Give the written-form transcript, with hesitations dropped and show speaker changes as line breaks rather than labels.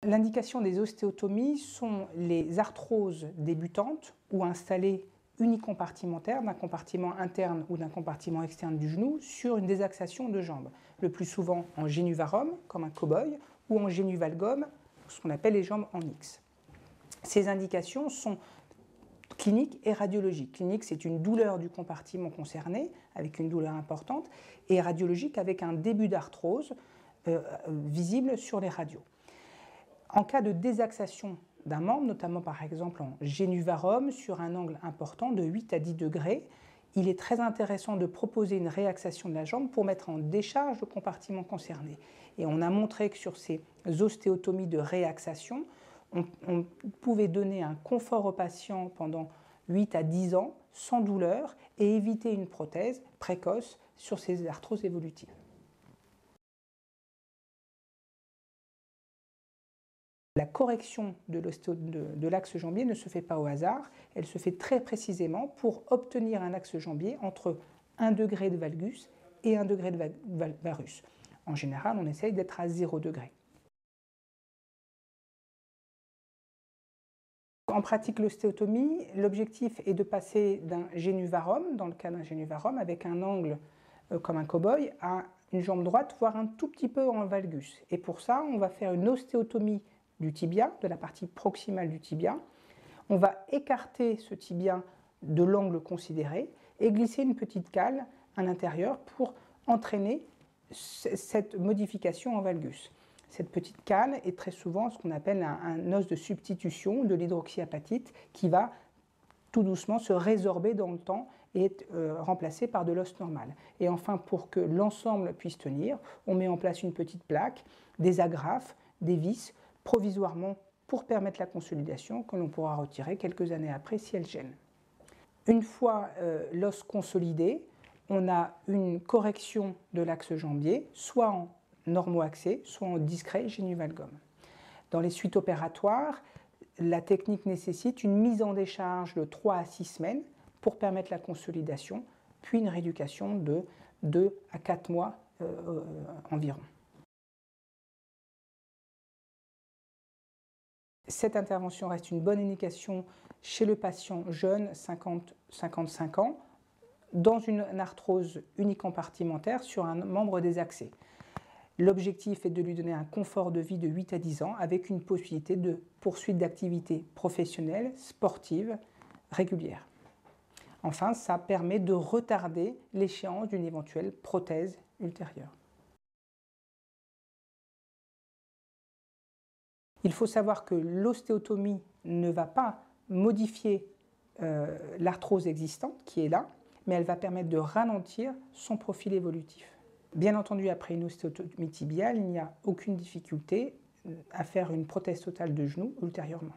L'indication des ostéotomies sont les arthroses débutantes ou installées unicompartimentaires d'un compartiment interne ou d'un compartiment externe du genou sur une désaxation de jambe, le plus souvent en génuvarum, comme un cow-boy, ou en génuvalgum, ce qu'on appelle les jambes en X. Ces indications sont cliniques et radiologiques. Clinique, c'est une douleur du compartiment concerné, avec une douleur importante, et radiologique avec un début d'arthrose visible sur les radios. En cas de désaxation d'un membre, notamment par exemple en génuvarum, sur un angle important de 8 à 10 degrés, il est très intéressant de proposer une réaxation de la jambe pour mettre en décharge le compartiment concerné. Et on a montré que sur ces ostéotomies de réaxation, on pouvait donner un confort au patient pendant 8 à 10 ans sans douleur et éviter une prothèse précoce sur ces arthroses évolutives. La correction de l'axe jambier ne se fait pas au hasard, elle se fait très précisément pour obtenir un axe jambier entre 1 degré de valgus et 1 degré de varus. En général, on essaye d'être à 0 degré. En pratique l'ostéotomie, l'objectif est de passer d'un génuvarum, dans le cas d'un génuvarum, avec un angle comme un cow-boy, à une jambe droite, voire un tout petit peu en valgus. Et pour ça, on va faire une ostéotomie du tibia, de la partie proximale du tibia. On va écarter ce tibia de l'angle considéré et glisser une petite cale à l'intérieur pour entraîner cette modification en valgus. Cette petite cale est très souvent ce qu'on appelle un os de substitution de l'hydroxyapatite qui va tout doucement se résorber dans le temps et être remplacé par de l'os normal. Et enfin, pour que l'ensemble puisse tenir, on met en place une petite plaque, des agrafes, des vis, provisoirement pour permettre la consolidation que l'on pourra retirer quelques années après si elle gêne. Une fois l'os consolidé, on a une correction de l'axe jambier, soit en normo-axé, soit en discret génuvalgum. Dans les suites opératoires, la technique nécessite une mise en décharge de 3 à 6 semaines pour permettre la consolidation, puis une rééducation de 2 à 4 mois environ. Cette intervention reste une bonne indication chez le patient jeune, 50-55 ans, dans une arthrose unicompartimentaire sur un membre désaxé. L'objectif est de lui donner un confort de vie de 8 à 10 ans avec une possibilité de poursuite d'activité professionnelle, sportive, régulière. Enfin, ça permet de retarder l'échéance d'une éventuelle prothèse ultérieure. Il faut savoir que l'ostéotomie ne va pas modifier l'arthrose existante qui est là, mais elle va permettre de ralentir son profil évolutif. Bien entendu, après une ostéotomie tibiale, il n'y a aucune difficulté à faire une prothèse totale de genou ultérieurement.